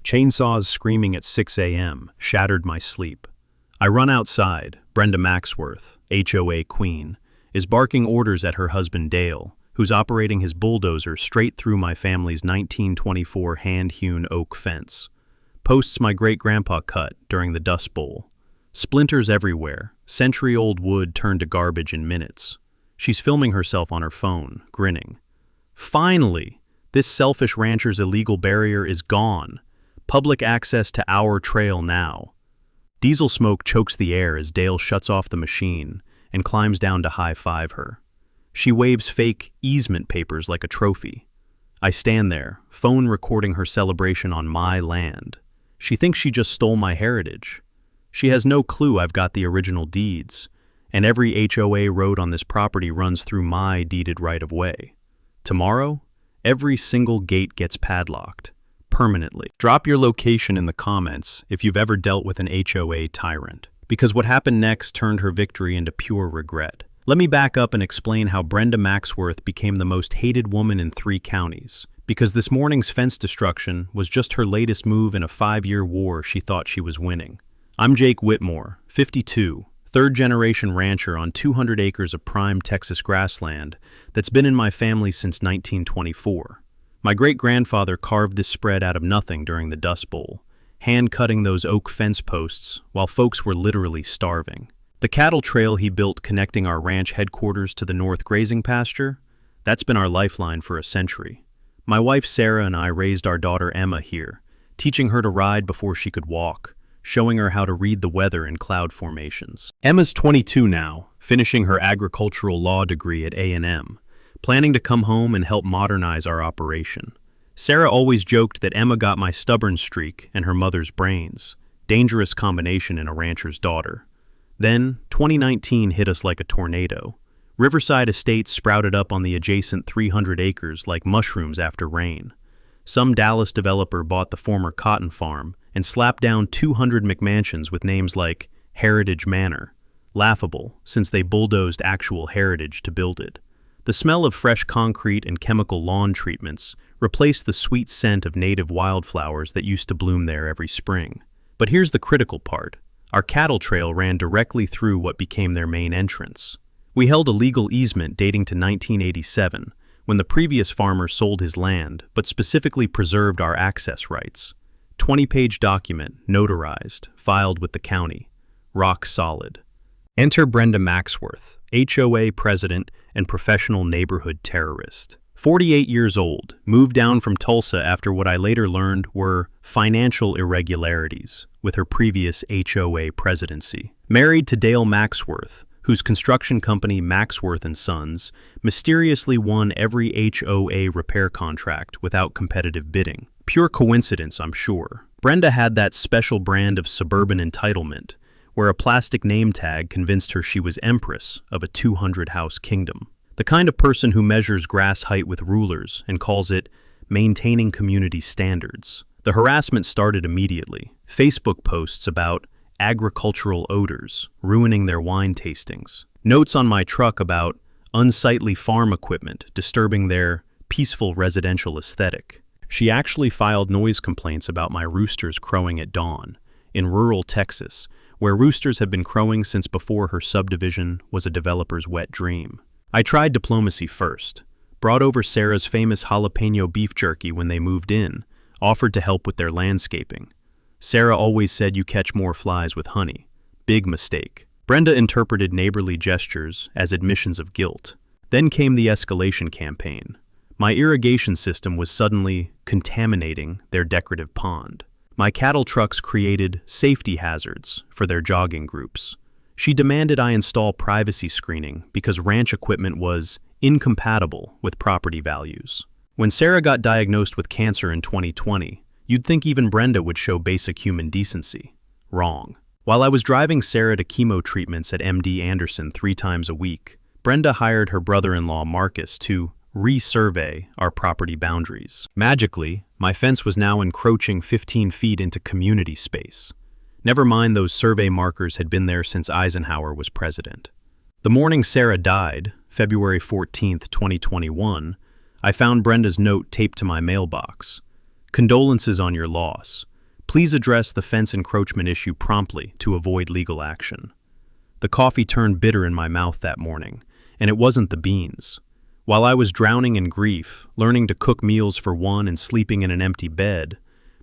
Chainsaws screaming at 6 a.m. shattered my sleep. I run outside. Brenda Maxworth, HOA queen, is barking orders at her husband Dale, who's operating his bulldozer straight through my family's 1924 hand-hewn oak fence. Posts my great-grandpa cut during the Dust Bowl. Splinters everywhere, century-old wood turned to garbage in minutes. She's filming herself on her phone, grinning. Finally, this selfish rancher's illegal barrier is gone. Public access to our trail now. Diesel smoke chokes the air as Dale shuts off the machine and climbs down to high-five her. She waves fake easement papers like a trophy. I stand there, phone recording her celebration on my land. She thinks she just stole my heritage. She has no clue I've got the original deeds, and every HOA road on this property runs through my deeded right-of-way. Tomorrow, every single gate gets padlocked, permanently. Drop your location in the comments if you've ever dealt with an HOA tyrant, because what happened next turned her victory into pure regret. Let me back up and explain how Brenda Maxworth became the most hated woman in 3 counties, because this morning's fence destruction was just her latest move in a 5-year war she thought she was winning. I'm Jake Whitmore, 52, third-generation rancher on 200 acres of prime Texas grassland that's been in my family since 1924. My great-grandfather carved this spread out of nothing during the Dust Bowl, hand-cutting those oak fence posts while folks were literally starving. The cattle trail he built connecting our ranch headquarters to the north grazing pasture, that's been our lifeline for a century. My wife Sarah and I raised our daughter Emma here, teaching her to ride before she could walk, showing her how to read the weather in cloud formations. Emma's 22 now, finishing her agricultural law degree at A&M, planning to come home and help modernize our operation. Sarah always joked that Emma got my stubborn streak and her mother's brains, dangerous combination in a rancher's daughter. Then, 2019 hit us like a tornado. Riverside Estates sprouted up on the adjacent 300 acres like mushrooms after rain. Some Dallas developer bought the former cotton farm and slapped down 200 McMansions with names like Heritage Manor. Laughable, since they bulldozed actual heritage to build it. The smell of fresh concrete and chemical lawn treatments replaced the sweet scent of native wildflowers that used to bloom there every spring. But here's the critical part. Our cattle trail ran directly through what became their main entrance. We held a legal easement dating to 1987, when the previous farmer sold his land, but specifically preserved our access rights. 20-page document, notarized, filed with the county. Rock solid. Enter Brenda Maxworth, HOA president and professional neighborhood terrorist. 48 years old, moved down from Tulsa after what I later learned were financial irregularities with her previous HOA presidency. Married to Dale Maxworth, whose construction company Maxworth & Sons mysteriously won every HOA repair contract without competitive bidding. Pure coincidence, I'm sure. Brenda had that special brand of suburban entitlement, where a plastic name tag convinced her she was empress of a 200-house kingdom. The kind of person who measures grass height with rulers and calls it maintaining community standards. The harassment started immediately. Facebook posts about agricultural odors, ruining their wine tastings. Notes on my truck about unsightly farm equipment, disturbing their peaceful residential aesthetic. She actually filed noise complaints about my roosters crowing at dawn in rural Texas, where roosters have been crowing since before her subdivision was a developer's wet dream. I tried diplomacy first, brought over Sarah's famous jalapeno beef jerky when they moved in, offered to help with their landscaping. Sarah always said you catch more flies with honey. Big mistake. Brenda interpreted neighborly gestures as admissions of guilt. Then came the escalation campaign. My irrigation system was suddenly contaminating their decorative pond. My cattle trucks created safety hazards for their jogging groups. She demanded I install privacy screening because ranch equipment was incompatible with property values. When Sarah got diagnosed with cancer in 2020, you'd think even Brenda would show basic human decency. Wrong. While I was driving Sarah to chemo treatments at MD Anderson 3 times a week, Brenda hired her brother-in-law Marcus to resurvey our property boundaries. Magically, my fence was now encroaching 15 feet into community space. Never mind those survey markers had been there since Eisenhower was president. The morning Sarah died, February 14th, 2021, I found Brenda's note taped to my mailbox. Condolences on your loss. Please address the fence encroachment issue promptly to avoid legal action. The coffee turned bitter in my mouth that morning, and it wasn't the beans. While I was drowning in grief, learning to cook meals for one and sleeping in an empty bed,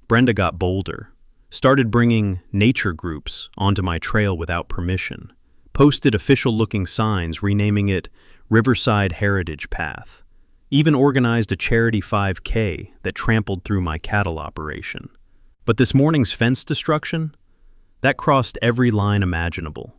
Brenda got bolder, started bringing nature groups onto my trail without permission, posted official-looking signs renaming it Riverside Heritage Path, even organized a charity 5K that trampled through my cattle operation. But this morning's fence destruction? That crossed every line imaginable.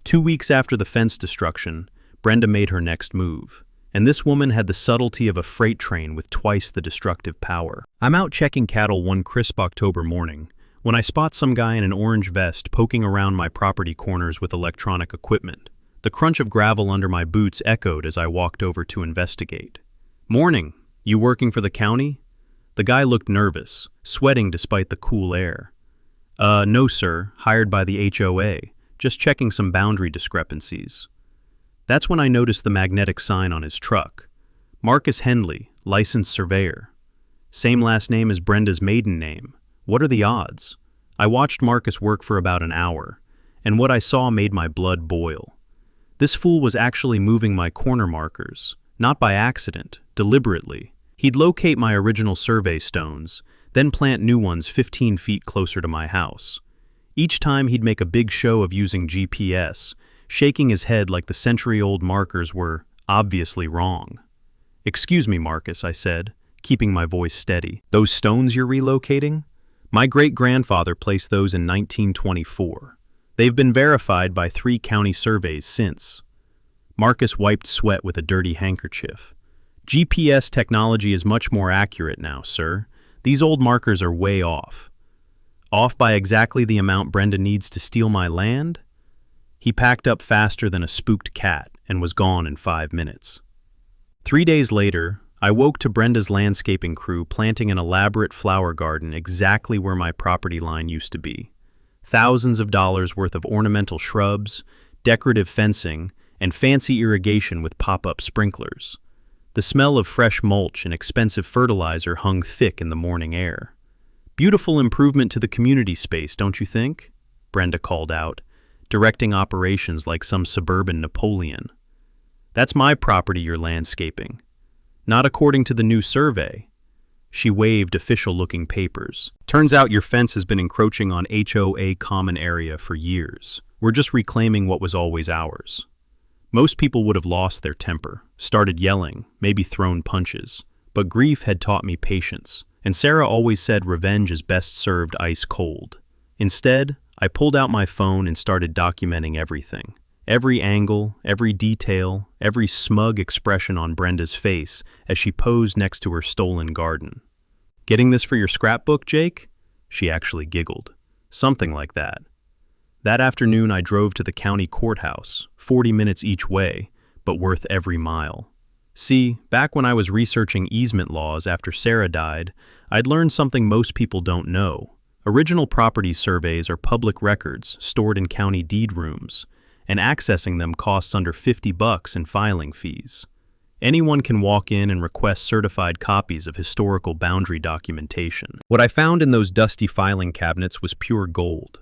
2 weeks after the fence destruction, Brenda made her next move. And this woman had the subtlety of a freight train with twice the destructive power. I'm out checking cattle one crisp October morning when I spot some guy in an orange vest poking around my property corners with electronic equipment. The crunch of gravel under my boots echoed as I walked over to investigate. "Morning. You working for the county?" The guy looked nervous, sweating despite the cool air. No sir, hired by the HOA, just checking some boundary discrepancies." That's when I noticed the magnetic sign on his truck. Marcus Hendley, licensed surveyor. Same last name as Brenda's maiden name. What are the odds? I watched Marcus work for about an hour, and what I saw made my blood boil. This fool was actually moving my corner markers, not by accident, deliberately. He'd locate my original survey stones, then plant new ones 15 feet closer to my house. Each time he'd make a big show of using GPS, shaking his head like the century-old markers were obviously wrong. "Excuse me, Marcus," I said, keeping my voice steady. "Those stones you're relocating? My great-grandfather placed those in 1924. They've been verified by 3 county surveys since." Marcus wiped sweat with a dirty handkerchief. "GPS technology is much more accurate now, sir. These old markers are way off." "Off by exactly the amount Brenda needs to steal my land?" He packed up faster than a spooked cat and was gone in 5 minutes. 3 days later, I woke to Brenda's landscaping crew planting an elaborate flower garden exactly where my property line used to be. Thousands of dollars worth of ornamental shrubs, decorative fencing, and fancy irrigation with pop-up sprinklers. The smell of fresh mulch and expensive fertilizer hung thick in the morning air. "Beautiful improvement to the community space, don't you think?" Brenda called out, directing operations like some suburban Napoleon. "That's my property you're landscaping. Not according to the new survey." She waved official-looking papers. "Turns out your fence has been encroaching on HOA common area for years. We're just reclaiming what was always ours." Most people would have lost their temper, started yelling, maybe thrown punches. But grief had taught me patience, and Sarah always said revenge is best served ice cold. Instead, I pulled out my phone and started documenting everything. Every angle, every detail, every smug expression on Brenda's face as she posed next to her stolen garden. "Getting this for your scrapbook, Jake?" She actually giggled. "Something like that." That afternoon I drove to the county courthouse, 40 minutes each way, but worth every mile. See, back when I was researching easement laws after Sarah died, I'd learned something most people don't know. Original property surveys are public records stored in county deed rooms, and accessing them costs under $50 in filing fees. Anyone can walk in and request certified copies of historical boundary documentation. What I found in those dusty filing cabinets was pure gold.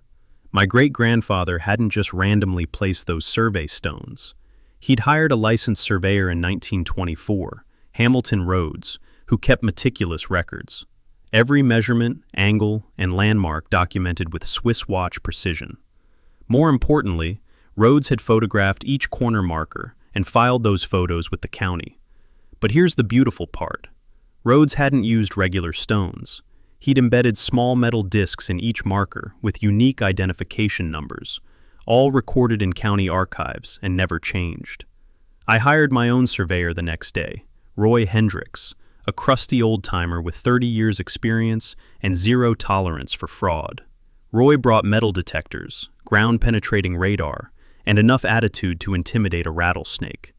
My great-grandfather hadn't just randomly placed those survey stones. He'd hired a licensed surveyor in 1924, Hamilton Rhodes, who kept meticulous records. Every measurement, angle, and landmark documented with Swiss watch precision. More importantly, Rhodes had photographed each corner marker and filed those photos with the county. But here's the beautiful part. Rhodes hadn't used regular stones. He'd embedded small metal discs in each marker with unique identification numbers, all recorded in county archives and never changed. I hired my own surveyor the next day, Roy Hendricks, a crusty old-timer with 30 years experience and zero tolerance for fraud. Roy brought metal detectors, ground-penetrating radar, and enough attitude to intimidate a rattlesnake.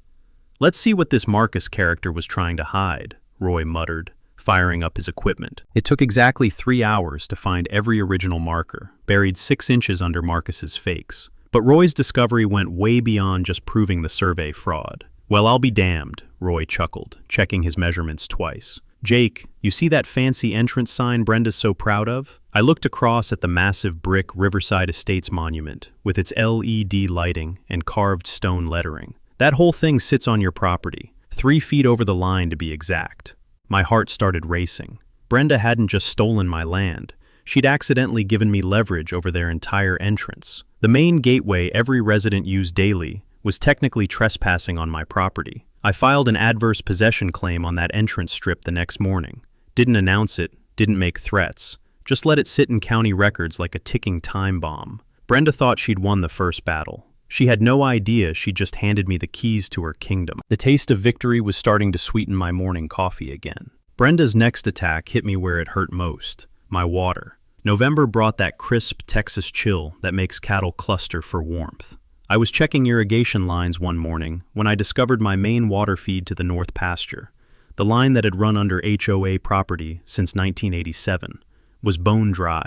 "Let's see what this Marcus character was trying to hide," Roy muttered, firing up his equipment. It took exactly 3 hours to find every original marker, buried 6 inches under Marcus's fakes. But Roy's discovery went way beyond just proving the survey fraud. "Well, I'll be damned," Roy chuckled, checking his measurements twice. "Jake, you see that fancy entrance sign Brenda's so proud of?" I looked across at the massive brick Riverside Estates monument with its LED lighting and carved stone lettering. "That whole thing sits on your property, 3 feet over the line to be exact." My heart started racing. Brenda hadn't just stolen my land. She'd accidentally given me leverage over their entire entrance. The main gateway every resident used daily was technically trespassing on my property. I filed an adverse possession claim on that entrance strip the next morning. Didn't announce it, didn't make threats. Just let it sit in county records like a ticking time bomb. Brenda thought she'd won the first battle. She had no idea she'd just handed me the keys to her kingdom. The taste of victory was starting to sweeten my morning coffee again. Brenda's next attack hit me where it hurt most, my water. November brought that crisp Texas chill that makes cattle cluster for warmth. I was checking irrigation lines one morning when I discovered my main water feed to the north pasture, the line that had run under HOA property since 1987, was bone dry.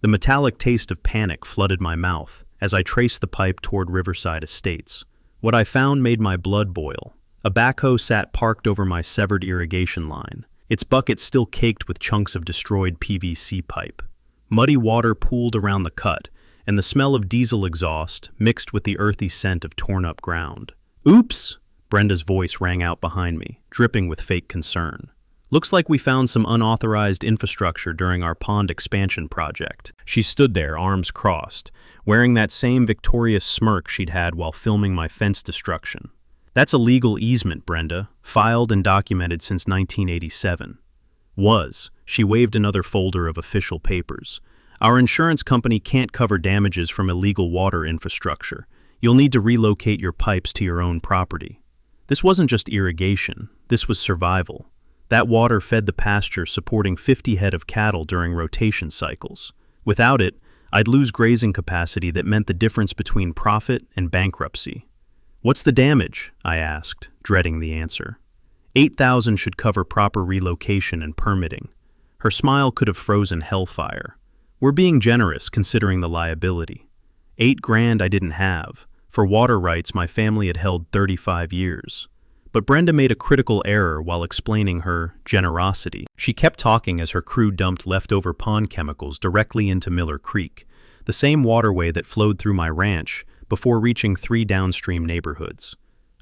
The metallic taste of panic flooded my mouth as I traced the pipe toward Riverside Estates. What I found made my blood boil. A backhoe sat parked over my severed irrigation line, its bucket still caked with chunks of destroyed PVC pipe. Muddy water pooled around the cut, and the smell of diesel exhaust mixed with the earthy scent of torn-up ground. "Oops!" Brenda's voice rang out behind me, dripping with fake concern. "Looks like we found some unauthorized infrastructure during our pond expansion project." She stood there, arms crossed, wearing that same victorious smirk she'd had while filming my fence destruction. "That's a legal easement, Brenda, filed and documented since 1987. She waved another folder of official papers. "Our insurance company can't cover damages from illegal water infrastructure. You'll need to relocate your pipes to your own property." This wasn't just irrigation, this was survival. That water fed the pasture supporting 50 head of cattle during rotation cycles. Without it, I'd lose grazing capacity that meant the difference between profit and bankruptcy. "What's the damage?" I asked, dreading the answer. $8,000 should cover proper relocation and permitting." Her smile could have frozen hellfire. "We're being generous considering the liability." $8,000 I didn't have. For water rights my family had held 35 years. But Brenda made a critical error while explaining her generosity. She kept talking as her crew dumped leftover pond chemicals directly into Miller Creek, the same waterway that flowed through my ranch before reaching 3 downstream neighborhoods.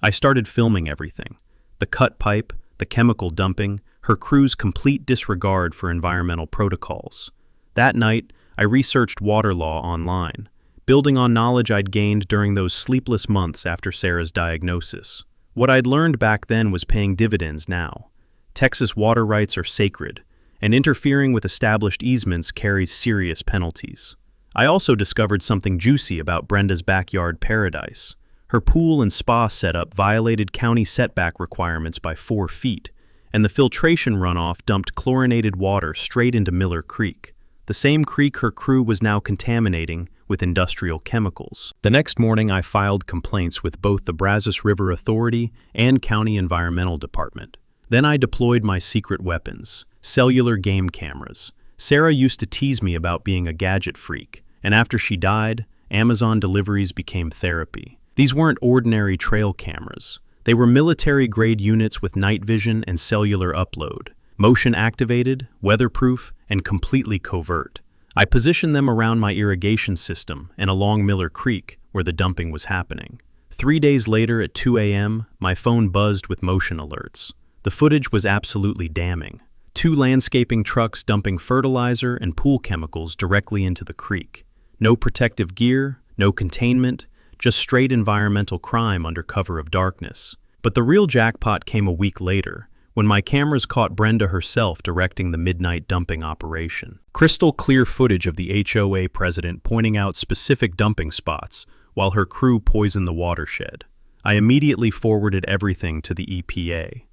I started filming everything. The cut pipe, the chemical dumping, her crew's complete disregard for environmental protocols. That night, I researched water law online, building on knowledge I'd gained during those sleepless months after Sarah's diagnosis. What I'd learned back then was paying dividends now. Texas water rights are sacred, and interfering with established easements carries serious penalties. I also discovered something juicy about Brenda's backyard paradise. Her pool and spa setup violated county setback requirements by 4 feet, and the filtration runoff dumped chlorinated water straight into Miller Creek, the same creek her crew was now contaminating with industrial chemicals. The next morning I filed complaints with both the Brazos River Authority and County Environmental Department. Then I deployed my secret weapons, cellular game cameras. Sarah used to tease me about being a gadget freak, and after she died, Amazon deliveries became therapy. These weren't ordinary trail cameras. They were military-grade units with night vision and cellular upload, motion-activated, weatherproof, and completely covert. I positioned them around my irrigation system and along Miller Creek, where the dumping was happening. 3 days later at 2 a.m., my phone buzzed with motion alerts. The footage was absolutely damning. 2 landscaping trucks dumping fertilizer and pool chemicals directly into the creek. No protective gear, no containment, just straight environmental crime under cover of darkness. But the real jackpot came a week later, when my cameras caught Brenda herself directing the midnight dumping operation. Crystal clear footage of the HOA president pointing out specific dumping spots, while her crew poisoned the watershed. I immediately forwarded everything to the EPA.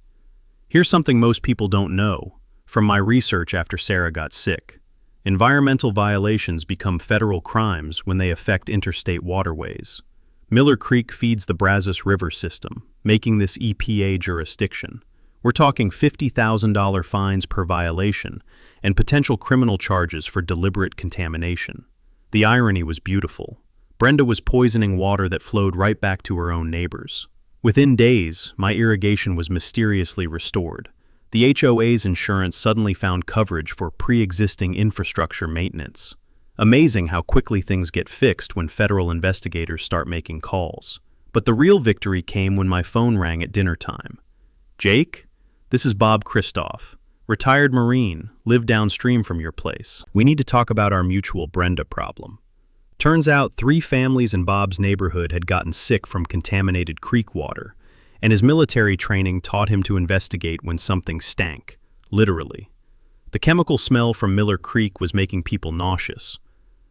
Here's something most people don't know, from my research after Sarah got sick. Environmental violations become federal crimes when they affect interstate waterways. Miller Creek feeds the Brazos River system, making this EPA jurisdiction. We're talking $50,000 fines per violation and potential criminal charges for deliberate contamination. The irony was beautiful. Brenda was poisoning water that flowed right back to her own neighbors. Within days, my irrigation was mysteriously restored. The HOA's insurance suddenly found coverage for pre-existing infrastructure maintenance. Amazing how quickly things get fixed when federal investigators start making calls. But the real victory came when my phone rang at dinner time. "Jake, this is Bob Christoph, retired Marine, live downstream from your place. We need to talk about our mutual Brenda problem." Turns out 3 families in Bob's neighborhood had gotten sick from contaminated creek water, and his military training taught him to investigate when something stank, literally. The chemical smell from Miller Creek was making people nauseous.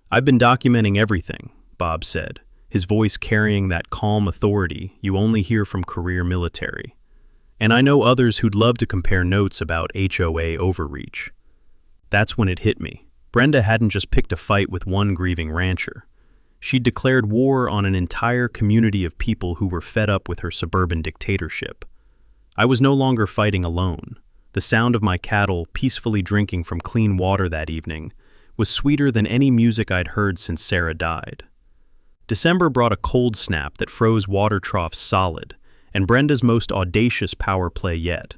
"I've been documenting everything," Bob said, his voice carrying that calm authority you only hear from career military. "And I know others who'd love to compare notes about HOA overreach." That's when it hit me. Brenda hadn't just picked a fight with one grieving rancher. She'd declared war on an entire community of people who were fed up with her suburban dictatorship. I was no longer fighting alone. The sound of my cattle peacefully drinking from clean water that evening was sweeter than any music I'd heard since Sarah died. December brought a cold snap that froze water troughs solid, and Brenda's most audacious power play yet.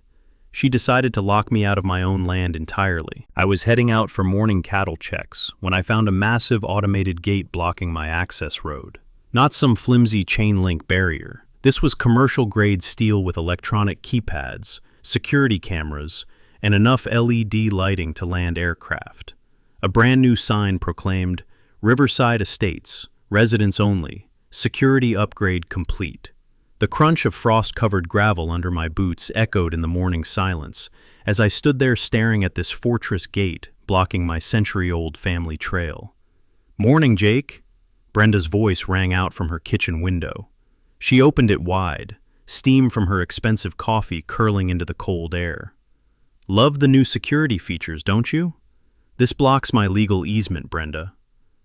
She decided to lock me out of my own land entirely. I was heading out for morning cattle checks when I found a massive automated gate blocking my access road. Not some flimsy chain-link barrier. This was commercial-grade steel with electronic keypads, security cameras, and enough LED lighting to land aircraft. A brand-new sign proclaimed, "Riverside Estates, residents only, security upgrade complete." The crunch of frost-covered gravel under my boots echoed in the morning silence as I stood there staring at this fortress gate blocking my century-old family trail. "Morning, Jake." Brenda's voice rang out from her kitchen window. She opened it wide, steam from her expensive coffee curling into the cold air. "Love the new security features, don't you?" "This blocks my legal easement, Brenda."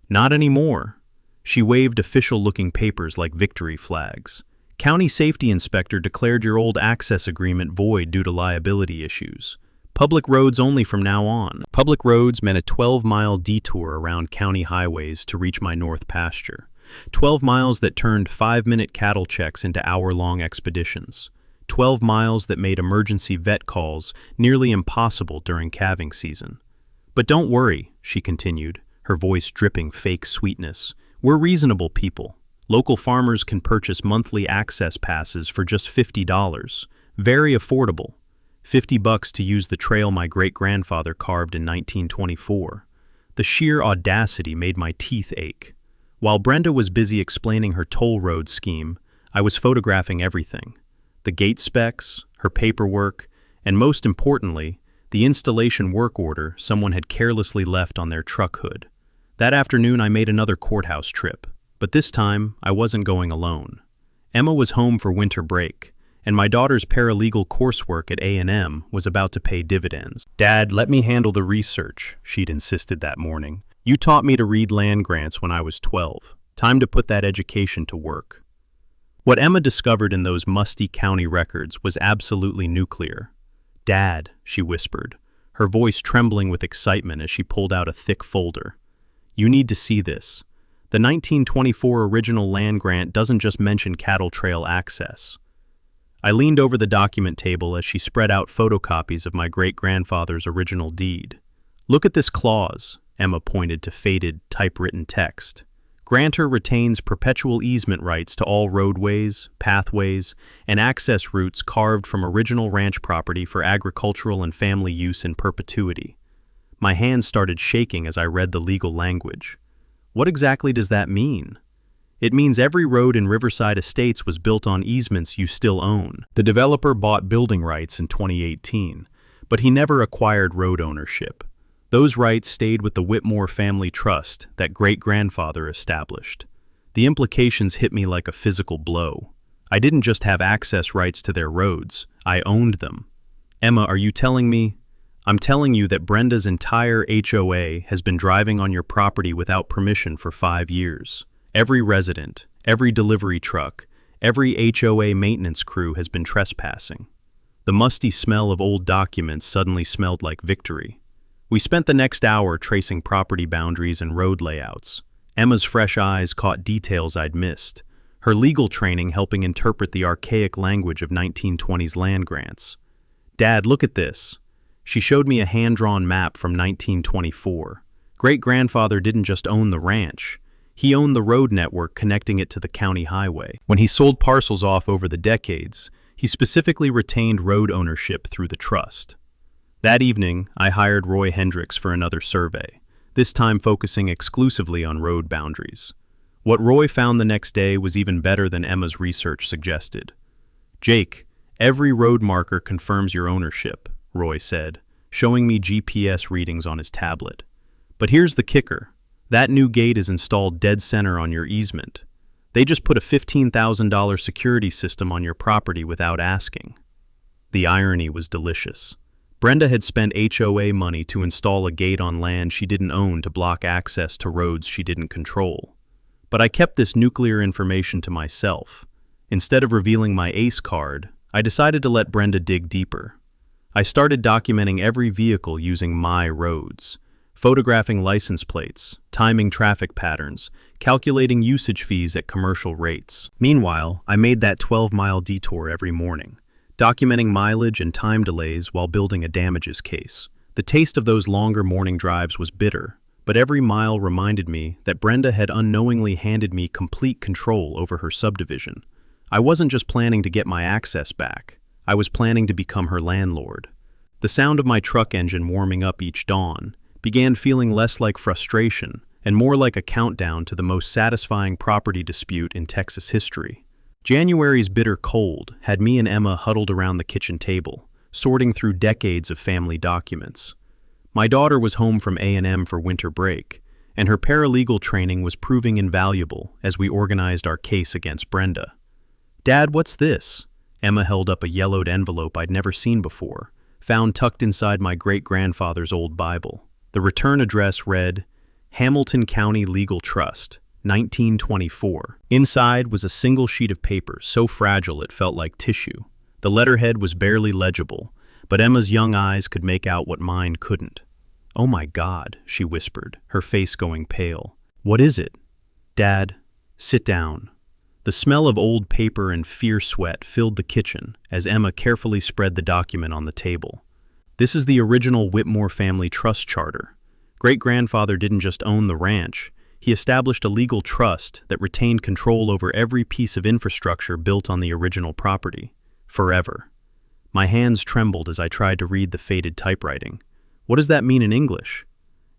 "Not anymore." She waved official-looking papers like victory flags. "County safety inspector declared your old access agreement void due to liability issues. Public roads only from now on." Public roads meant a 12-mile detour around county highways to reach my north pasture. 12 miles that turned 5-minute cattle checks into hour-long expeditions. 12 miles that made emergency vet calls nearly impossible during calving season. "But don't worry," she continued, her voice dripping fake sweetness. "We're reasonable people. Local farmers can purchase monthly access passes for just $50. Very affordable. $50 to use the trail my great-grandfather carved in 1924. The sheer audacity made my teeth ache. While Brenda was busy explaining her toll road scheme, I was photographing everything. The gate specs, her paperwork, and most importantly, the installation work order someone had carelessly left on their truck hood. That afternoon I made another courthouse trip. But this time, I wasn't going alone. Emma was home for winter break, and my daughter's paralegal coursework at A&M was about to pay dividends. "Dad, let me handle the research," she'd insisted that morning. "You taught me to read land grants when I was 12. Time to put that education to work." What Emma discovered in those musty county records was absolutely nuclear. "Dad," she whispered, her voice trembling with excitement as she pulled out a thick folder. "You need to see this. The 1924 original land grant doesn't just mention cattle trail access." I leaned over the document table as she spread out photocopies of my great-grandfather's original deed. "Look at this clause," Emma pointed to faded, typewritten text. "Grantor retains perpetual easement rights to all roadways, pathways, and access routes carved from original ranch property for agricultural and family use in perpetuity." My hands started shaking as I read the legal language. What exactly does that mean? It means every road in Riverside Estates was built on easements you still own. The developer bought building rights in 2018, but he never acquired road ownership. Those rights stayed with the Whitmore Family Trust that great-grandfather established. The implications hit me like a physical blow. I didn't just have access rights to their roads, I owned them. "Emma, are you telling me?" "I'm telling you that Brenda's entire HOA has been driving on your property without permission for 5 years. Every resident, every delivery truck, every HOA maintenance crew has been trespassing." The musty smell of old documents suddenly smelled like victory. We spent the next hour tracing property boundaries and road layouts. Emma's fresh eyes caught details I'd missed, her legal training helping interpret the archaic language of 1920s land grants. Dad, look at this. She showed me a hand-drawn map from 1924. Great-grandfather didn't just own the ranch. He owned the road network connecting it to the county highway. When he sold parcels off over the decades, he specifically retained road ownership through the trust. That evening, I hired Roy Hendricks for another survey, this time focusing exclusively on road boundaries. What Roy found the next day was even better than Emma's research suggested. "Jake, every road marker confirms your ownership," Roy said, showing me GPS readings on his tablet. "But here's the kicker. That new gate is installed dead center on your easement. They just put a $15,000 security system on your property without asking." The irony was delicious. Brenda had spent HOA money to install a gate on land she didn't own to block access to roads she didn't control. But I kept this nuclear information to myself. Instead of revealing my ace card, I decided to let Brenda dig deeper. I started documenting every vehicle using my roads, photographing license plates, timing traffic patterns, calculating usage fees at commercial rates. Meanwhile, I made that 12-mile detour every morning, documenting mileage and time delays while building a damages case. The taste of those longer morning drives was bitter, but every mile reminded me that Brenda had unknowingly handed me complete control over her subdivision. I wasn't just planning to get my access back. I was planning to become her landlord. The sound of my truck engine warming up each dawn began feeling less like frustration and more like a countdown to the most satisfying property dispute in Texas history. January's bitter cold had me and Emma huddled around the kitchen table, sorting through decades of family documents. My daughter was home from A&M for winter break, and her paralegal training was proving invaluable as we organized our case against Brenda. "Dad, what's this?" Emma held up a yellowed envelope I'd never seen before, found tucked inside my great-grandfather's old Bible. The return address read, Hamilton County Legal Trust, 1924. Inside was a single sheet of paper so fragile it felt like tissue. The letterhead was barely legible, but Emma's young eyes could make out what mine couldn't. "Oh my God," she whispered, her face going pale. "What is it?" "Dad, sit down." The smell of old paper and fierce sweat filled the kitchen as Emma carefully spread the document on the table. "This is the original Whitmore family trust charter. Great-grandfather didn't just own the ranch, he established a legal trust that retained control over every piece of infrastructure built on the original property, forever." My hands trembled as I tried to read the faded typewriting. "What does that mean in English?"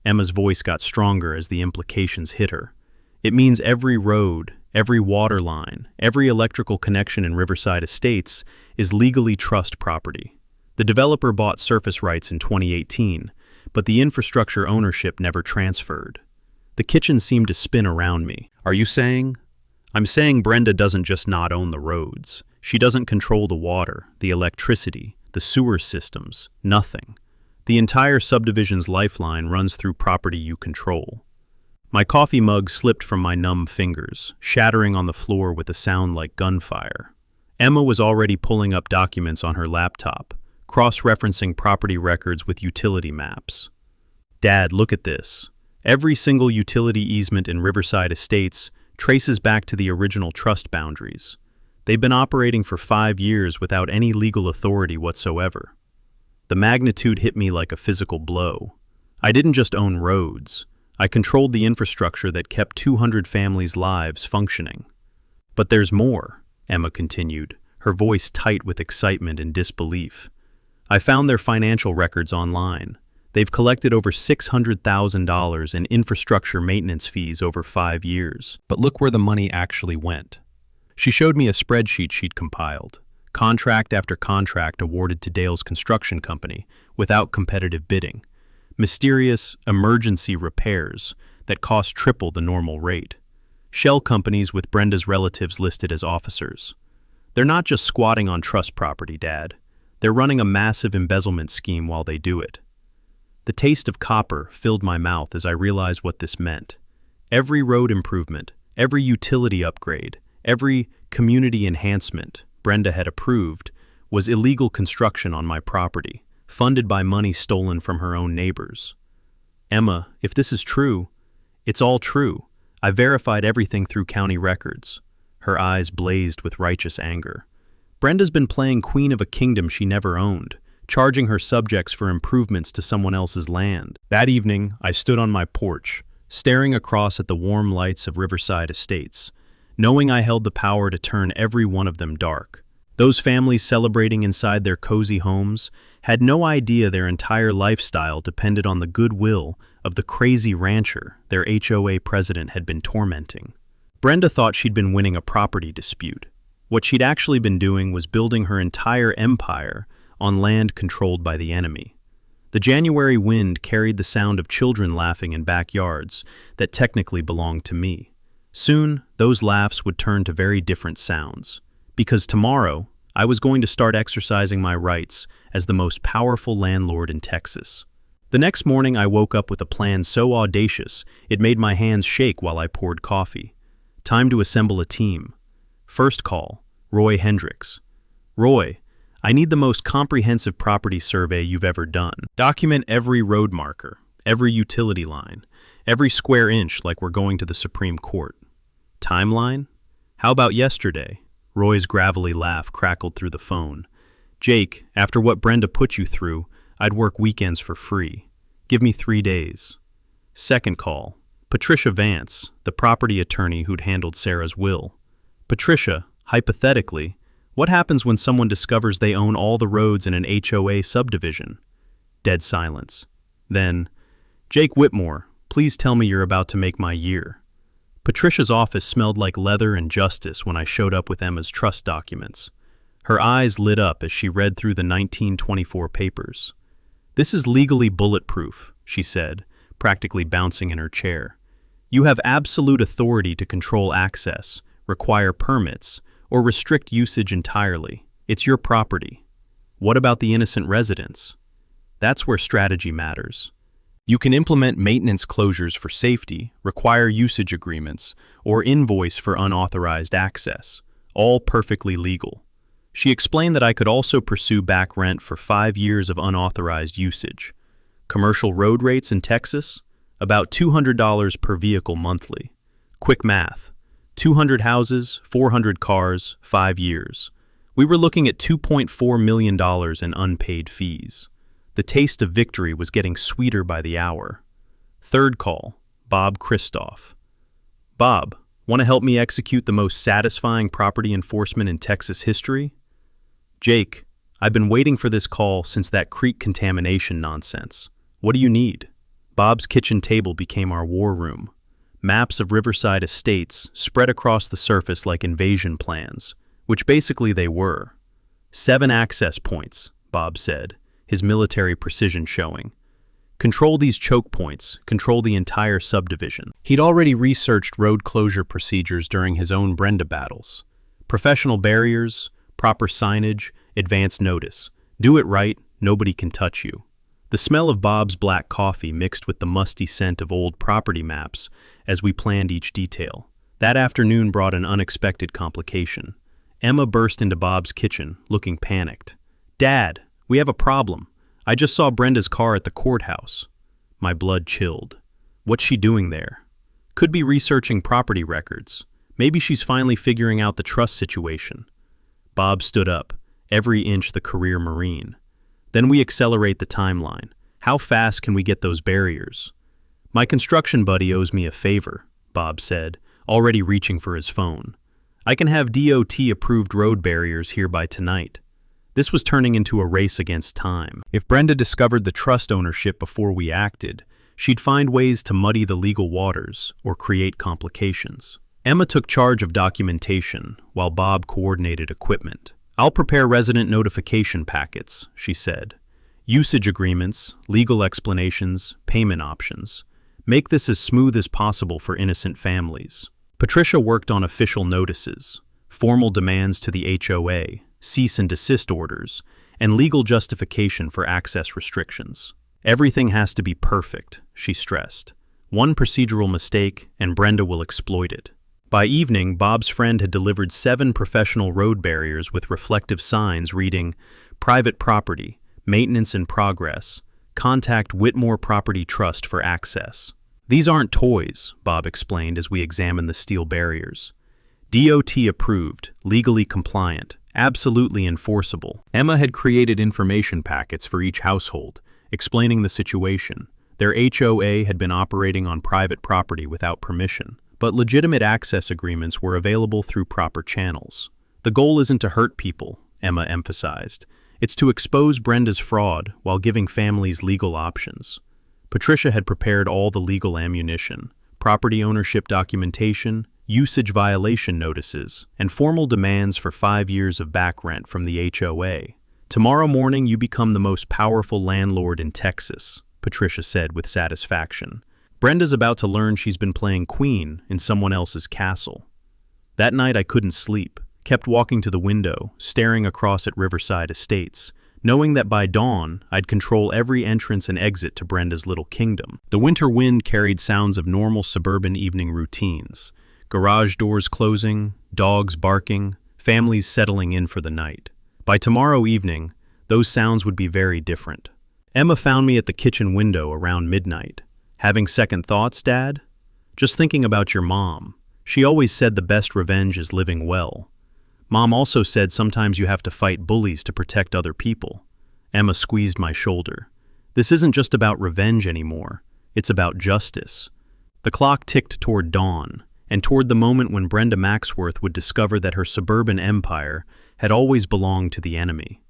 Emma's voice got stronger as the implications hit her. "It means every road, every water line, every electrical connection in Riverside Estates is legally trust property. The developer bought surface rights in 2018, but the infrastructure ownership never transferred." The kitchen seemed to spin around me. "Are you saying?" "I'm saying Brenda doesn't just not own the roads. She doesn't control the water, the electricity, the sewer systems, nothing. The entire subdivision's lifeline runs through property you control." My coffee mug slipped from my numb fingers, shattering on the floor with a sound like gunfire. Emma was already pulling up documents on her laptop, cross-referencing property records with utility maps. "Dad, look at this. Every single utility easement in Riverside Estates traces back to the original trust boundaries. They've been operating for 5 years without any legal authority whatsoever." The magnitude hit me like a physical blow. I didn't just own roads. I controlled the infrastructure that kept 200 families' lives functioning. "But there's more," Emma continued, her voice tight with excitement and disbelief. "I found their financial records online. They've collected over $600,000 in infrastructure maintenance fees over 5 years. But look where the money actually went." She showed me a spreadsheet she'd compiled, contract after contract awarded to Dale's construction company without competitive bidding. Mysterious emergency repairs that cost triple the normal rate. Shell companies with Brenda's relatives listed as officers. They're not just squatting on trust property, Dad. They're running a massive embezzlement scheme while they do it. The taste of copper filled my mouth as I realized what this meant. Every road improvement, every utility upgrade, every community enhancement Brenda had approved was illegal construction on my property, funded by money stolen from her own neighbors. "Emma, if this is true, it's all true. I verified everything through county records." Her eyes blazed with righteous anger. "Brenda's been playing queen of a kingdom she never owned, charging her subjects for improvements to someone else's land. That evening, I stood on my porch, staring across at the warm lights of Riverside Estates, knowing I held the power to turn every one of them dark. Those families celebrating inside their cozy homes had no idea their entire lifestyle depended on the goodwill of the crazy rancher their HOA president had been tormenting. Brenda thought she'd been winning a property dispute. What she'd actually been doing was building her entire empire on land controlled by the enemy. The January wind carried the sound of children laughing in backyards that technically belonged to me. Soon, those laughs would turn to very different sounds. Because tomorrow, I was going to start exercising my rights as the most powerful landlord in Texas. The next morning, I woke up with a plan so audacious it made my hands shake while I poured coffee. Time to assemble a team. First call, Roy Hendricks. Roy, I need the most comprehensive property survey you've ever done. Document every road marker, every utility line, every square inch like we're going to the Supreme Court. Timeline? How about yesterday? Roy's gravelly laugh crackled through the phone. Jake, after what Brenda put you through, I'd work weekends for free. Give me 3 days. Second call. Patricia Vance, the property attorney who'd handled Sarah's will. Patricia, hypothetically, what happens when someone discovers they own all the roads in an HOA subdivision? Dead silence. Then, Jake Whitmore, please tell me you're about to make my year. Patricia's office smelled like leather and justice when I showed up with Emma's trust documents. Her eyes lit up as she read through the 1924 papers. This is legally bulletproof, she said, practically bouncing in her chair. You have absolute authority to control access, require permits, or restrict usage entirely. It's your property. What about the innocent residents? That's where strategy matters. You can implement maintenance closures for safety, require usage agreements, or invoice for unauthorized access, all perfectly legal. She explained that I could also pursue back rent for 5 years of unauthorized usage. Commercial road rates in Texas? About $200 per vehicle monthly. Quick math. 200 houses, 400 cars, 5 years. We were looking at $2.4 million in unpaid fees. The taste of victory was getting sweeter by the hour. Third call, Bob Christoph. Bob, want to help me execute the most satisfying property enforcement in Texas history? Jake, I've been waiting for this call since that creek contamination nonsense. What do you need? Bob's kitchen table became our war room. Maps of Riverside Estates spread across the surface like invasion plans, which basically they were. 7 access points, Bob said, his military precision showing. Control these choke points, control the entire subdivision. He'd already researched road closure procedures during his own Brenda battles. Professional barriers, proper signage, advance notice. Do it right, nobody can touch you. The smell of Bob's black coffee mixed with the musty scent of old property maps as we planned each detail. That afternoon brought an unexpected complication. Emma burst into Bob's kitchen, looking panicked. Dad, we have a problem. I just saw Brenda's car at the courthouse. My blood chilled. What's she doing there? Could be researching property records. Maybe she's finally figuring out the trust situation. Bob stood up, every inch the career Marine. Then we accelerate the timeline. How fast can we get those barriers? My construction buddy owes me a favor, Bob said, already reaching for his phone. I can have DOT-approved road barriers here by tonight. This was turning into a race against time. If Brenda discovered the trust ownership before we acted, she'd find ways to muddy the legal waters or create complications. Emma took charge of documentation, while Bob coordinated equipment. I'll prepare resident notification packets, she said. Usage agreements, legal explanations, payment options. Make this as smooth as possible for innocent families. Patricia worked on official notices, formal demands to the HOA, cease and desist orders, and legal justification for access restrictions. Everything has to be perfect, she stressed. One procedural mistake, and Brenda will exploit it. By evening, Bob's friend had delivered 7 professional road barriers with reflective signs reading, "Private property, maintenance in progress, contact Whitmore Property Trust for access." These aren't toys, Bob explained as we examined the steel barriers. DOT approved, legally compliant, absolutely enforceable. Emma had created information packets for each household, explaining the situation. Their HOA had been operating on private property without permission, but legitimate access agreements were available through proper channels. The goal isn't to hurt people, Emma emphasized. It's to expose Brenda's fraud while giving families legal options. Patricia had prepared all the legal ammunition: property ownership documentation, usage violation notices, and formal demands for 5 years of back rent from the HOA. "Tomorrow morning you become the most powerful landlord in Texas," Patricia said with satisfaction. "Brenda's about to learn she's been playing queen in someone else's castle." That night I couldn't sleep, kept walking to the window, staring across at Riverside Estates, knowing that by dawn I'd control every entrance and exit to Brenda's little kingdom. The winter wind carried sounds of normal suburban evening routines: garage doors closing, dogs barking, families settling in for the night. By tomorrow evening, those sounds would be very different. Emma found me at the kitchen window around midnight. "Having second thoughts, Dad?" "Just thinking about your mom. She always said the best revenge is living well. Mom also said sometimes you have to fight bullies to protect other people." Emma squeezed my shoulder. "This isn't just about revenge anymore. It's about justice." The clock ticked toward dawn, and toward the moment when Brenda Maxworth would discover that her suburban empire had always belonged to the enemy.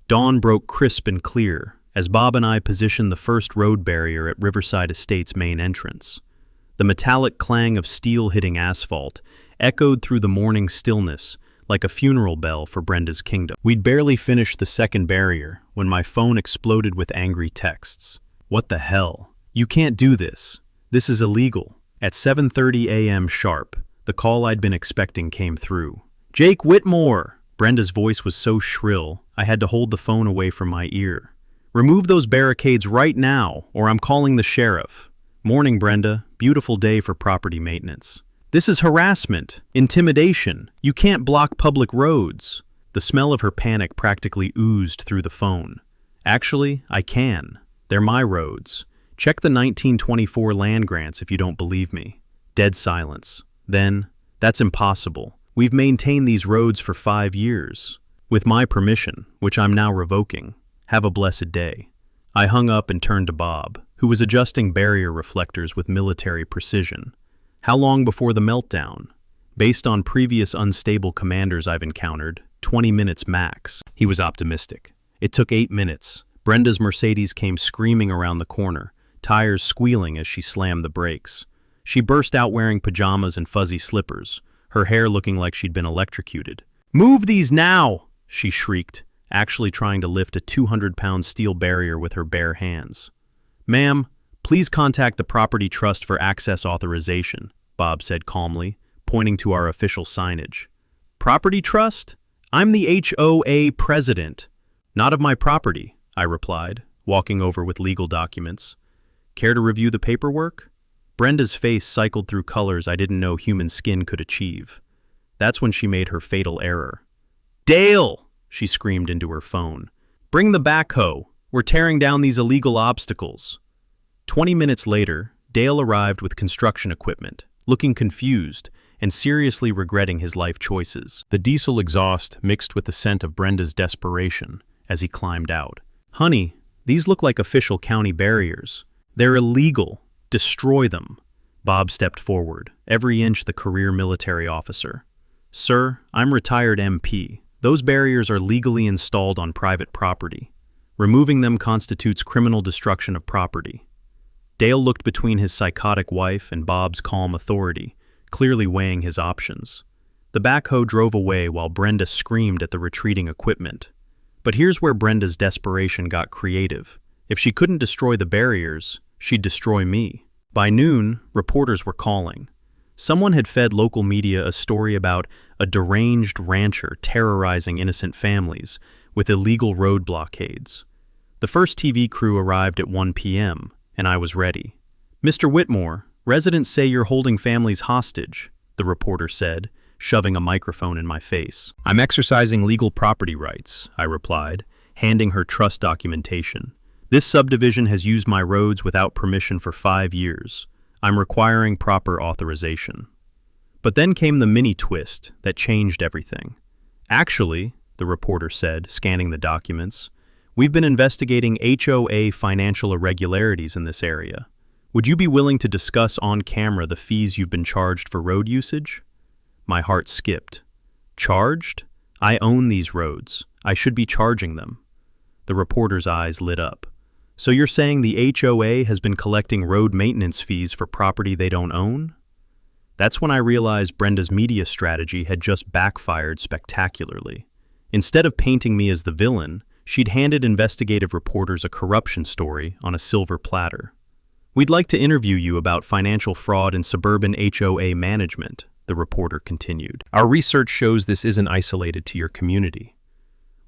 Dawn broke crisp and clear as Bob and I positioned the first road barrier at Riverside Estate's main entrance. The metallic clang of steel hitting asphalt echoed through the morning stillness like a funeral bell for Brenda's kingdom. We'd barely finished the second barrier when my phone exploded with angry texts. "What the hell? You can't do this. This is illegal." At 7:30 a.m. sharp, the call I'd been expecting came through. "Jake Whitmore!" Brenda's voice was so shrill, I had to hold the phone away from my ear. "Remove those barricades right now, or I'm calling the sheriff." "Morning, Brenda. Beautiful day for property maintenance." "This is harassment, intimidation. You can't block public roads." The smell of her panic practically oozed through the phone. "Actually, I can. They're my roads. Check the 1924 land grants if you don't believe me." Dead silence. Then, "That's impossible. We've maintained these roads for 5 years. With my permission, which I'm now revoking. Have a blessed day." I hung up and turned to Bob, who was adjusting barrier reflectors with military precision. "How long before the meltdown?" "Based on previous unstable commanders I've encountered, 20 minutes max." He was optimistic. It took 8 minutes. Brenda's Mercedes came screaming around the corner, tires squealing as she slammed the brakes. She burst out wearing pajamas and fuzzy slippers, her hair looking like she'd been electrocuted. "Move these now!" she shrieked, actually trying to lift a 200-pound steel barrier with her bare hands. "Ma'am, please contact the property trust for access authorization," Bob said calmly, pointing to our official signage. "Property trust? I'm the HOA president." "Not of my property," I replied, walking over with legal documents. "Care to review the paperwork?" Brenda's face cycled through colors I didn't know human skin could achieve. That's when she made her fatal error. "Dale!" she screamed into her phone. "Bring the backhoe. We're tearing down these illegal obstacles." 20 minutes later, Dale arrived with construction equipment, looking confused and seriously regretting his life choices. The diesel exhaust mixed with the scent of Brenda's desperation as he climbed out. "Honey, these look like official county barriers. They're illegal. Destroy them." Bob stepped forward, every inch the career military officer. "Sir, I'm retired MP. Those barriers are legally installed on private property. Removing them constitutes criminal destruction of property." Dale looked between his psychotic wife and Bob's calm authority, clearly weighing his options. The backhoe drove away while Brenda screamed at the retreating equipment. But here's where Brenda's desperation got creative. If she couldn't destroy the barriers, she'd destroy me. By noon, reporters were calling. Someone had fed local media a story about a deranged rancher terrorizing innocent families with illegal road blockades. The first TV crew arrived at 1 p.m., and I was ready. "Mr. Whitmore, residents say you're holding families hostage," the reporter said, shoving a microphone in my face. "I'm exercising legal property rights," I replied, handing her trust documentation. "This subdivision has used my roads without permission for 5 years. I'm requiring proper authorization." But then came the mini twist that changed everything. Actually, the reporter said, scanning the documents. "We've been investigating HOA financial irregularities in this area. Would you be willing to discuss on camera the fees you've been charged for road usage?" My heart skipped. Charged? I own these roads. I should be charging them. The reporter's eyes lit up. "So you're saying the HOA has been collecting road maintenance fees for property they don't own?" That's when I realized Brenda's media strategy had just backfired spectacularly. Instead of painting me as the villain, she'd handed investigative reporters a corruption story on a silver platter. "We'd like to interview you about financial fraud in suburban HOA management," the reporter continued. "Our research shows this isn't isolated to your community."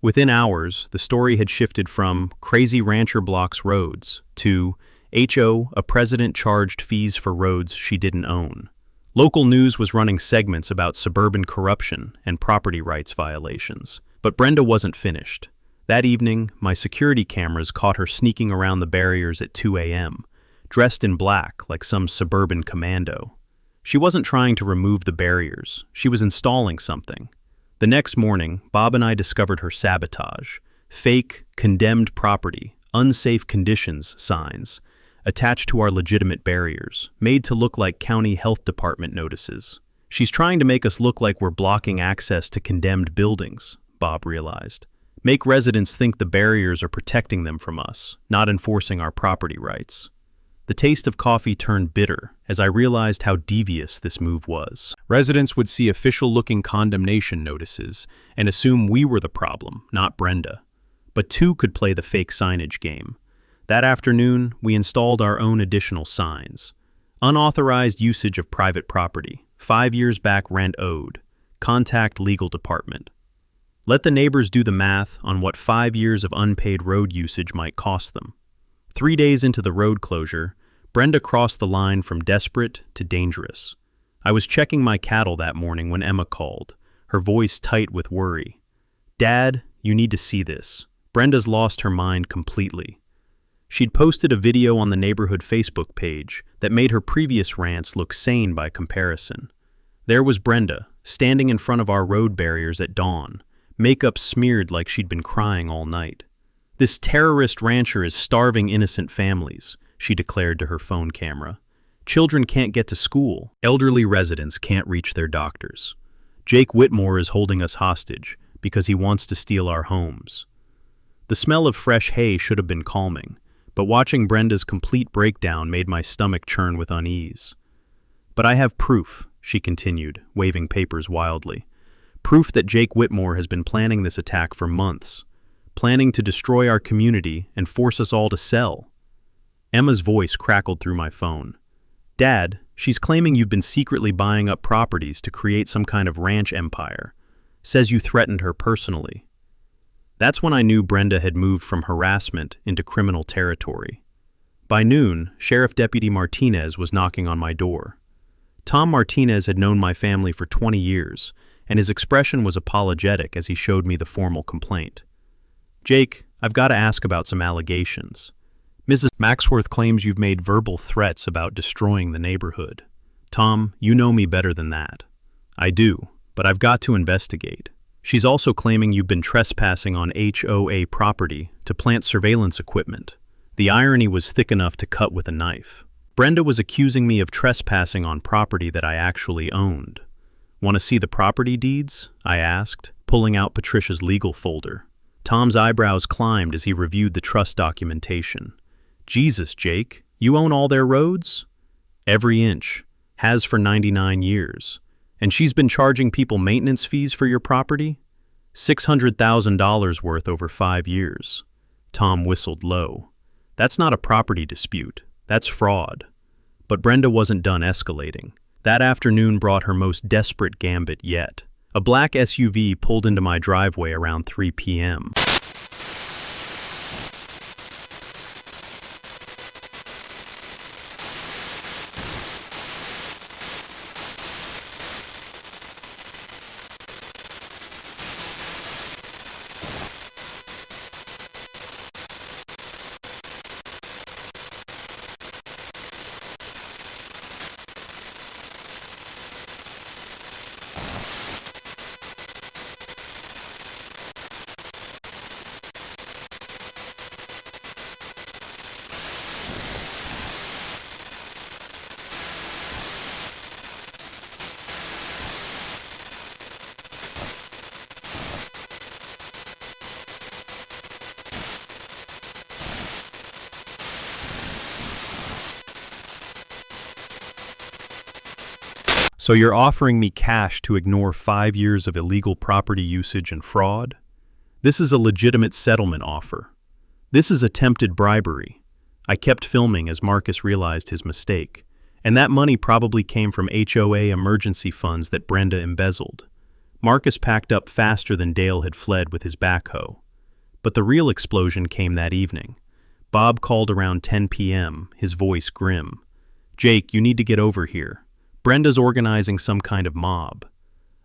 Within hours, the story had shifted from "crazy rancher blocks roads" to a president charged fees for roads she didn't own. Local news was running segments about suburban corruption and property rights violations. But Brenda wasn't finished. That evening, my security cameras caught her sneaking around the barriers at 2 a.m., dressed in black like some suburban commando. She wasn't trying to remove the barriers. She was installing something. The next morning, Bob and I discovered her sabotage. Fake, condemned property, unsafe conditions signs, attached to our legitimate barriers, made to look like county health department notices. "She's trying to make us look like we're blocking access to condemned buildings," Bob realized. "Make residents think the barriers are protecting them from us, not enforcing our property rights." The taste of coffee turned bitter as I realized how devious this move was. Residents would see official-looking condemnation notices and assume we were the problem, not Brenda. But two could play the fake signage game. That afternoon, we installed our own additional signs. Unauthorized usage of private property, 5 years back rent owed, contact legal department. Let the neighbors do the math on what 5 years of unpaid road usage might cost them. 3 days into the road closure, Brenda crossed the line from desperate to dangerous. I was checking my cattle that morning when Emma called, her voice tight with worry. "Dad, you need to see this. Brenda's lost her mind completely." She'd posted a video on the neighborhood Facebook page that made her previous rants look sane by comparison. There was Brenda, standing in front of our road barriers at dawn, makeup smeared like she'd been crying all night. "This terrorist rancher is starving innocent families," she declared to her phone camera. "Children can't get to school. Elderly residents can't reach their doctors. Jake Whitmore is holding us hostage because he wants to steal our homes." The smell of fresh hay should have been calming, but watching Brenda's complete breakdown made my stomach churn with unease. "But I have proof," she continued, waving papers wildly. "Proof that Jake Whitmore has been planning this attack for months, planning to destroy our community and force us all to sell." Emma's voice crackled through my phone. "Dad, she's claiming you've been secretly buying up properties to create some kind of ranch empire. Says you threatened her personally." That's when I knew Brenda had moved from harassment into criminal territory. By noon, Sheriff Deputy Martinez was knocking on my door. Tom Martinez had known my family for 20 years, and his expression was apologetic as he showed me the formal complaint. "Jake, I've got to ask about some allegations. Mrs. Maxworth claims you've made verbal threats about destroying the neighborhood. Tom, you know me better than that." "I do, but I've got to investigate. She's also claiming you've been trespassing on HOA property to plant surveillance equipment." The irony was thick enough to cut with a knife. Brenda was accusing me of trespassing on property that I actually owned. "Want to see the property deeds?" I asked, pulling out Patricia's legal folder. Tom's eyebrows climbed as he reviewed the trust documentation. "Jesus, Jake, you own all their roads?" "Every inch. Has for 99 years. And she's been charging people maintenance fees for your property? $600,000 worth over 5 years. Tom whistled low. "That's not a property dispute. That's fraud." But Brenda wasn't done escalating. That afternoon brought her most desperate gambit yet. A black SUV pulled into my driveway around 3 p.m. So you're offering me cash to ignore 5 years of illegal property usage and fraud? This is a legitimate settlement offer. This is attempted bribery. I kept filming as Marcus realized his mistake, and that money probably came from HOA emergency funds that Brenda embezzled. Marcus packed up faster than Dale had fled with his backhoe. But the real explosion came that evening. Bob called around 10 p.m., his voice grim. "Jake, you need to get over here. Brenda's organizing some kind of mob."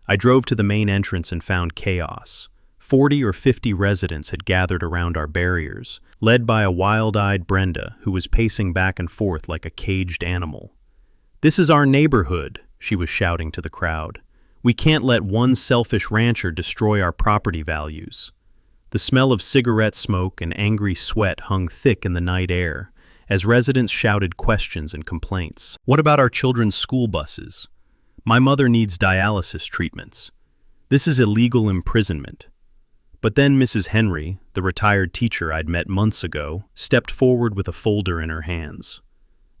I drove to the main entrance and found chaos. 40 or 50 residents had gathered around our barriers, led by a wild-eyed Brenda who was pacing back and forth like a caged animal. "This is our neighborhood," she was shouting to the crowd. "We can't let one selfish rancher destroy our property values." The smell of cigarette smoke and angry sweat hung thick in the night air as residents shouted questions and complaints. "What about our children's school buses? My mother needs dialysis treatments. This is illegal imprisonment." But then Mrs. Henry, the retired teacher I'd met months ago, stepped forward with a folder in her hands.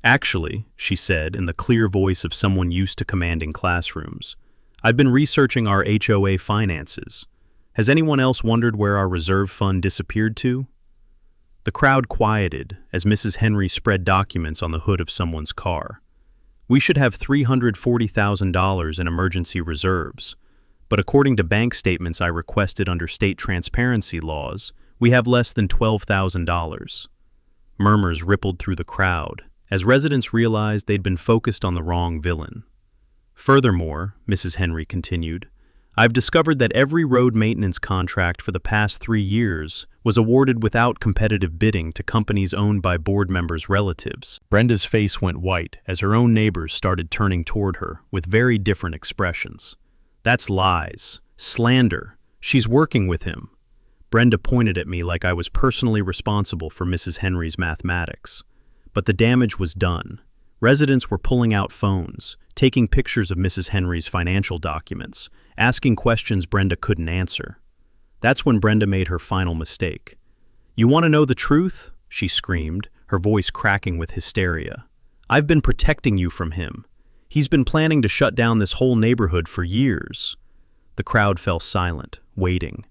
"Actually," she said in the clear voice of someone used to commanding classrooms, "I've been researching our HOA finances. Has anyone else wondered where our reserve fund disappeared to?" The crowd quieted as Mrs. Henry spread documents on the hood of someone's car. "We should have $340,000 in emergency reserves, but according to bank statements I requested under state transparency laws, we have less than $12,000. Murmurs rippled through the crowd as residents realized they'd been focused on the wrong villain. "Furthermore," Mrs. Henry continued, "I've discovered that every road maintenance contract for the past 3 years was awarded without competitive bidding to companies owned by board members' relatives." Brenda's face went white as her own neighbors started turning toward her with very different expressions. "That's lies. Slander. She's working with him." Brenda pointed at me like I was personally responsible for Mrs. Henry's mathematics. But the damage was done. Residents were pulling out phones, taking pictures of Mrs. Henry's financial documents, asking questions Brenda couldn't answer. That's when Brenda made her final mistake. "You want to know the truth?" she screamed, her voice cracking with hysteria. "I've been protecting you from him. He's been planning to shut down this whole neighborhood for years." The crowd fell silent, waiting.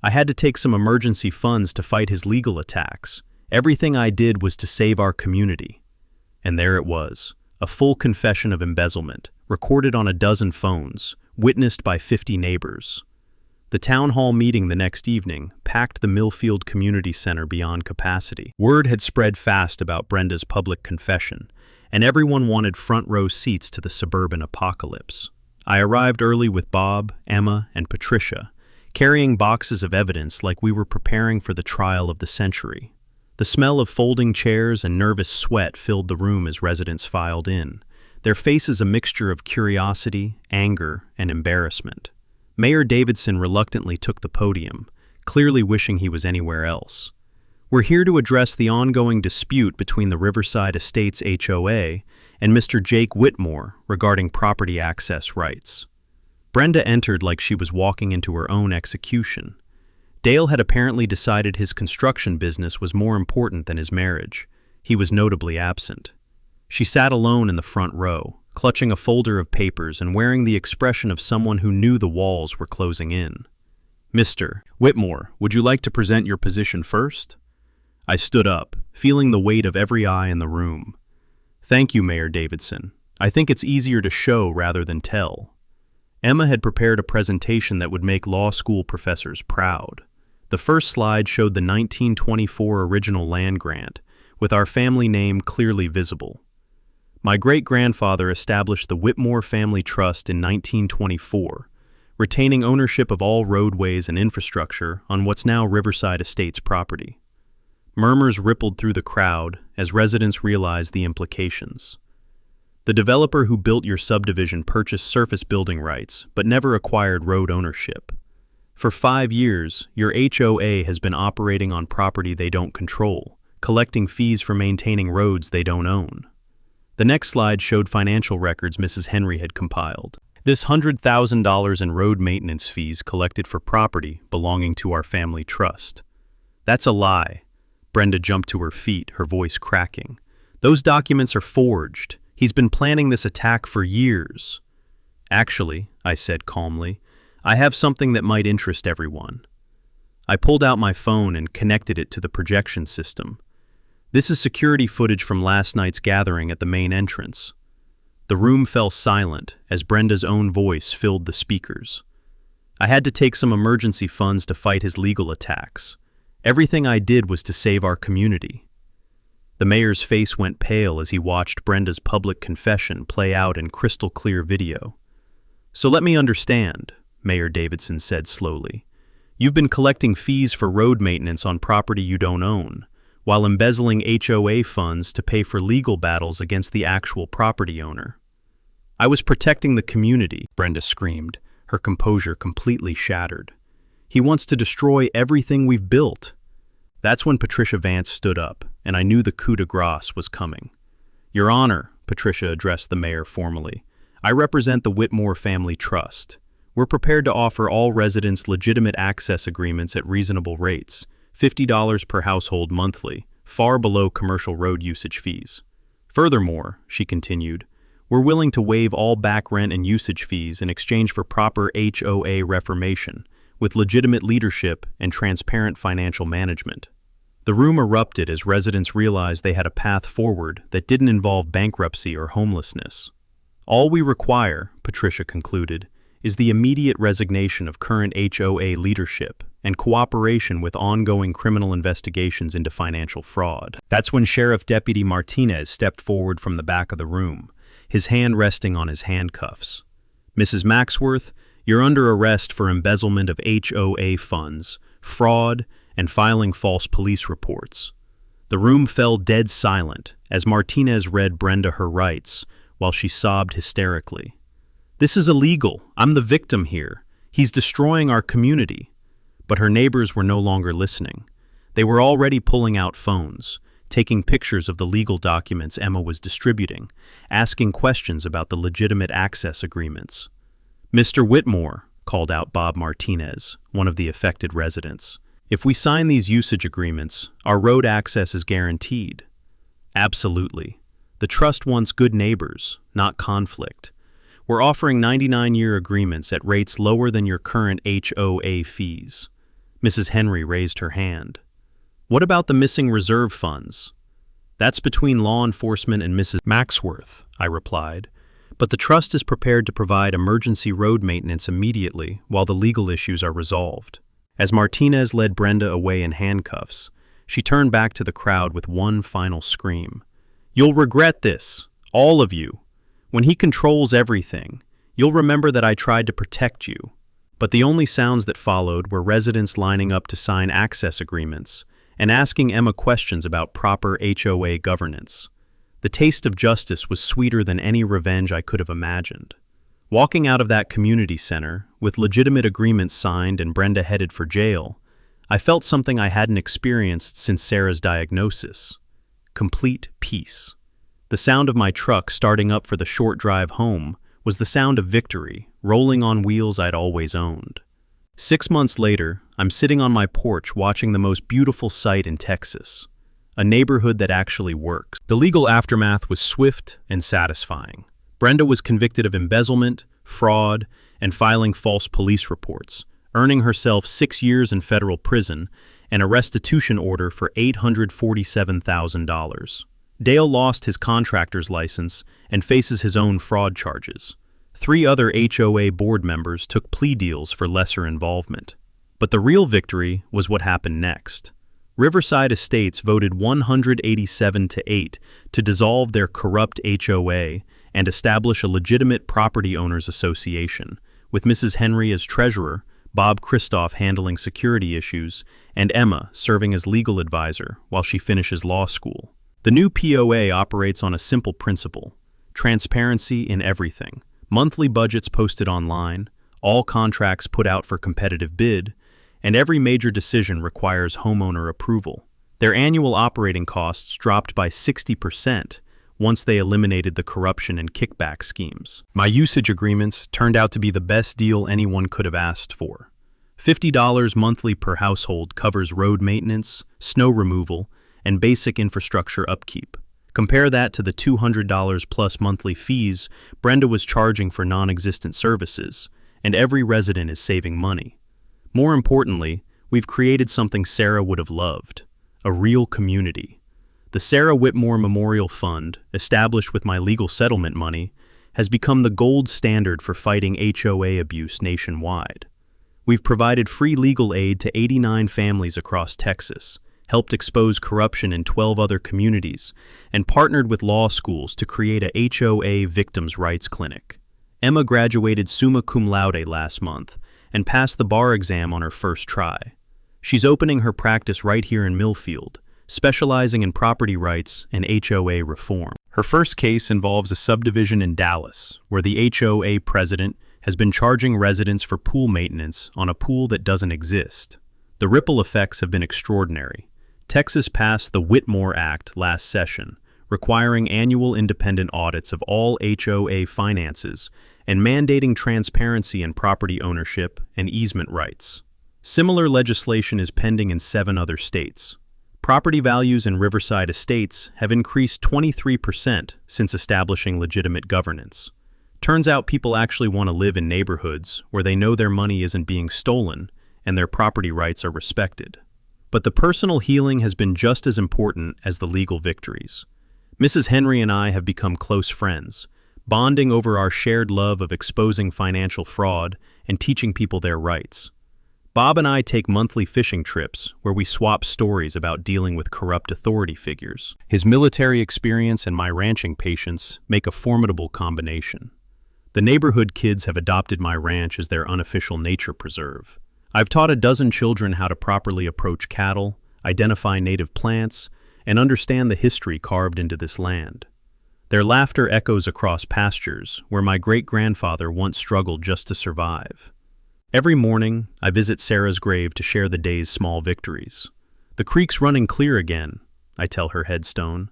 I had to take some emergency funds to fight his legal attacks. Everything I did was to save our community. And there it was, a full confession of embezzlement, recorded on a dozen phones, witnessed by 50 neighbors. The town hall meeting the next evening packed the Millfield Community Center beyond capacity. Word had spread fast about Brenda's public confession, and everyone wanted front-row seats to the suburban apocalypse. I arrived early with Bob, Emma, and Patricia, carrying boxes of evidence like we were preparing for the trial of the century. The smell of folding chairs and nervous sweat filled the room as residents filed in, their faces a mixture of curiosity, anger, and embarrassment. Mayor Davidson reluctantly took the podium, clearly wishing he was anywhere else. "We're here to address the ongoing dispute between the Riverside Estates HOA and Mr. Jake Whitmore regarding property access rights." Brenda entered like she was walking into her own execution. Dale had apparently decided his construction business was more important than his marriage. He was notably absent. She sat alone in the front row, clutching a folder of papers and wearing the expression of someone who knew the walls were closing in. "Mr. Whitmore, would you like to present your position first?" I stood up, feeling the weight of every eye in the room. "Thank you, Mayor Davidson. I think it's easier to show rather than tell." Emma had prepared a presentation that would make law school professors proud. The first slide showed the 1924 original land grant, with our family name clearly visible. My great-grandfather established the Whitmore Family Trust in 1924, retaining ownership of all roadways and infrastructure on what's now Riverside Estates property. Murmurs rippled through the crowd as residents realized the implications. "The developer who built your subdivision purchased surface building rights, but never acquired road ownership. For 5 years, your HOA has been operating on property they don't control, collecting fees for maintaining roads they don't own." The next slide showed financial records Mrs. Henry had compiled. This $100,000 in road maintenance fees collected for property belonging to our family trust. "That's a lie." Brenda jumped to her feet, her voice cracking. "Those documents are forged. He's been planning this attack for years." Actually, I said calmly, I have something that might interest everyone. I pulled out my phone and connected it to the projection system. This is security footage from last night's gathering at the main entrance. The room fell silent as Brenda's own voice filled the speakers. I had to take some emergency funds to fight his legal attacks. Everything I did was to save our community. The mayor's face went pale as he watched Brenda's public confession play out in crystal-clear video. So let me understand, Mayor Davidson said slowly. You've been collecting fees for road maintenance on property you don't own, while embezzling HOA funds to pay for legal battles against the actual property owner. I was protecting the community, Brenda screamed, her composure completely shattered. He wants to destroy everything we've built. That's when Patricia Vance stood up, and I knew the coup de grace was coming. Your Honor, Patricia addressed the mayor formally, I represent the Whitmore Family Trust. We're prepared to offer all residents legitimate access agreements at reasonable rates, $50 per household monthly, far below commercial road usage fees. Furthermore, she continued, we're willing to waive all back rent and usage fees in exchange for proper HOA reformation, with legitimate leadership and transparent financial management. The room erupted as residents realized they had a path forward that didn't involve bankruptcy or homelessness. All we require, Patricia concluded, is the immediate resignation of current HOA leadership and cooperation with ongoing criminal investigations into financial fraud. That's when Sheriff Deputy Martinez stepped forward from the back of the room, his hand resting on his handcuffs. Mrs. Maxworth, you're under arrest for embezzlement of HOA funds, fraud, and filing false police reports. The room fell dead silent as Martinez read Brenda her rights while she sobbed hysterically. This is illegal. I'm the victim here. He's destroying our community. But her neighbors were no longer listening. They were already pulling out phones, taking pictures of the legal documents Emma was distributing, asking questions about the legitimate access agreements. Mr. Whitmore, called out Bob Martinez, one of the affected residents, if we sign these usage agreements, our road access is guaranteed. Absolutely. The trust wants good neighbors, not conflict. We're offering 99-year agreements at rates lower than your current HOA fees. Mrs. Henry raised her hand. What about the missing reserve funds? That's between law enforcement and Mrs. Maxworth, I replied. But the trust is prepared to provide emergency road maintenance immediately while the legal issues are resolved. As Martinez led Brenda away in handcuffs, she turned back to the crowd with one final scream. You'll regret this, all of you. When he controls everything, you'll remember that I tried to protect you. But the only sounds that followed were residents lining up to sign access agreements and asking Emma questions about proper HOA governance. The taste of justice was sweeter than any revenge I could have imagined. Walking out of that community center, with legitimate agreements signed and Brenda headed for jail, I felt something I hadn't experienced since Sarah's diagnosis. Complete peace. The sound of my truck starting up for the short drive home was the sound of victory, rolling on wheels I'd always owned. 6 months later, I'm sitting on my porch watching the most beautiful sight in Texas, a neighborhood that actually works. The legal aftermath was swift and satisfying. Brenda was convicted of embezzlement, fraud, and filing false police reports, earning herself 6 years in federal prison and a restitution order for $847,000. Dale lost his contractor's license and faces his own fraud charges. 3 other HOA board members took plea deals for lesser involvement. But the real victory was what happened next. Riverside Estates voted 187-8 to dissolve their corrupt HOA and establish a legitimate property owners association, with Mrs. Henry as treasurer, Bob Christoph handling security issues, and Emma serving as legal advisor while she finishes law school. The new POA operates on a simple principle: transparency in everything. Monthly budgets posted online, all contracts put out for competitive bid, and every major decision requires homeowner approval. Their annual operating costs dropped by 60% once they eliminated the corruption and kickback schemes. My usage agreements turned out to be the best deal anyone could have asked for. $50 monthly per household covers road maintenance, snow removal, and basic infrastructure upkeep. Compare that to the $200 plus monthly fees Brenda was charging for non-existent services, and every resident is saving money. More importantly, we've created something Sarah would have loved: a real community. The Sarah Whitmore Memorial Fund, established with my legal settlement money, has become the gold standard for fighting HOA abuse nationwide. We've provided free legal aid to 89 families across Texas, helped expose corruption in 12 other communities, and partnered with law schools to create a HOA victims' rights clinic. Emma graduated summa cum laude last month and passed the bar exam on her first try. She's opening her practice right here in Millfield, specializing in property rights and HOA reform. Her first case involves a subdivision in Dallas, where the HOA president has been charging residents for pool maintenance on a pool that doesn't exist. The ripple effects have been extraordinary. Texas passed the Whitmore Act last session, requiring annual independent audits of all HOA finances and mandating transparency in property ownership and easement rights. Similar legislation is pending in 7 other states. Property values in Riverside estates have increased 23% since establishing legitimate governance. Turns out people actually want to live in neighborhoods where they know their money isn't being stolen and their property rights are respected. But the personal healing has been just as important as the legal victories. Mrs. Henry and I have become close friends, bonding over our shared love of exposing financial fraud and teaching people their rights. Bob and I take monthly fishing trips where we swap stories about dealing with corrupt authority figures. His military experience and my ranching patience make a formidable combination. The neighborhood kids have adopted my ranch as their unofficial nature preserve. I've taught a dozen children how to properly approach cattle, identify native plants, and understand the history carved into this land. Their laughter echoes across pastures where my great-grandfather once struggled just to survive. Every morning, I visit Sarah's grave to share the day's small victories. "The creek's running clear again," I tell her headstone.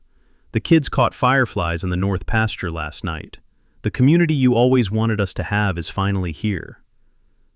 "The kids caught fireflies in the north pasture last night. The community you always wanted us to have is finally here."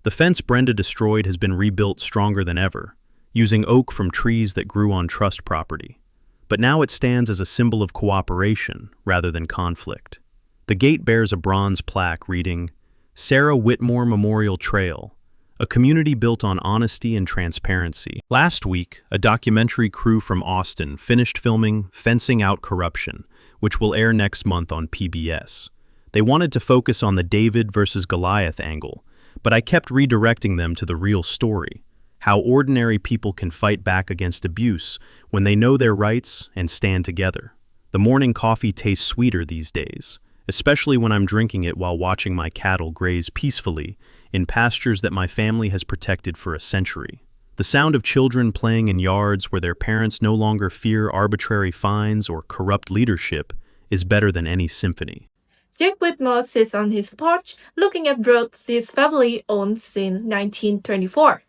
The fence Brenda destroyed has been rebuilt stronger than ever, using oak from trees that grew on trust property. But now it stands as a symbol of cooperation rather than conflict. The gate bears a bronze plaque reading, "Sarah Whitmore Memorial Trail, a community built on honesty and transparency." Last week, a documentary crew from Austin finished filming Fencing Out Corruption, which will air next month on PBS. They wanted to focus on the David versus Goliath angle, but I kept redirecting them to the real story, how ordinary people can fight back against abuse when they know their rights and stand together. The morning coffee tastes sweeter these days, especially when I'm drinking it while watching my cattle graze peacefully in pastures that my family has protected for a century. The sound of children playing in yards where their parents no longer fear arbitrary fines or corrupt leadership is better than any symphony. Jack Whitmore sits on his porch looking at roads his family owned since 1924.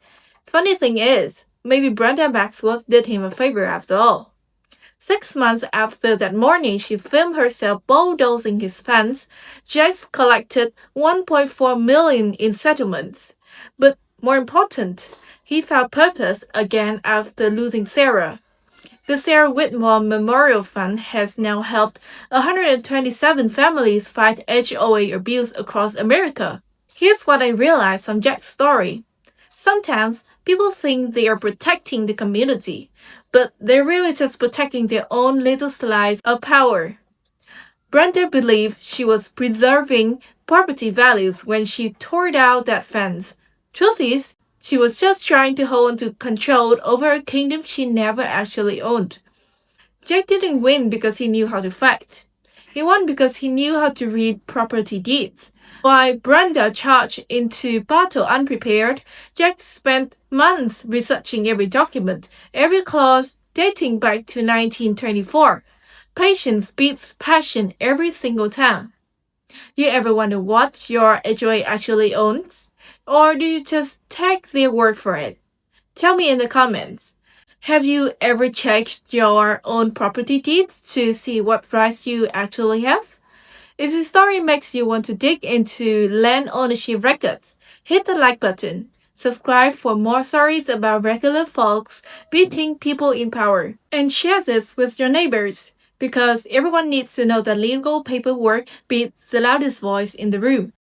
Funny thing is, maybe Brenda Maxwell did him a favor after all. 6 months after that morning she filmed herself bulldozing his fence, Jack's collected $1.4 million in settlements. But more important, he found purpose again after losing Sarah. The Sarah Whitmore Memorial Fund has now helped 127 families fight HOA abuse across America. Here's what I realized from Jack's story. Sometimes people think they are protecting the community, but they're really just protecting their own little slice of power. Brenda believed she was preserving property values when she tore down that fence. Truth is, she was just trying to hold on to control over a kingdom she never actually owned. Jack didn't win because he knew how to fight. He won because he knew how to read property deeds. While Brenda charged into battle unprepared, Jack spent months researching every document, every clause dating back to 1924. Patience beats passion every single time. Do you ever wonder what your HOA actually owns? Or do you just take their word for it? Tell me in the comments. Have you ever checked your own property deeds to see what rights you actually have? If the story makes you want to dig into land ownership records, hit the like button. Subscribe for more stories about regular folks beating people in power. And share this with your neighbors. because everyone needs to know that legal paperwork beats the loudest voice in the room.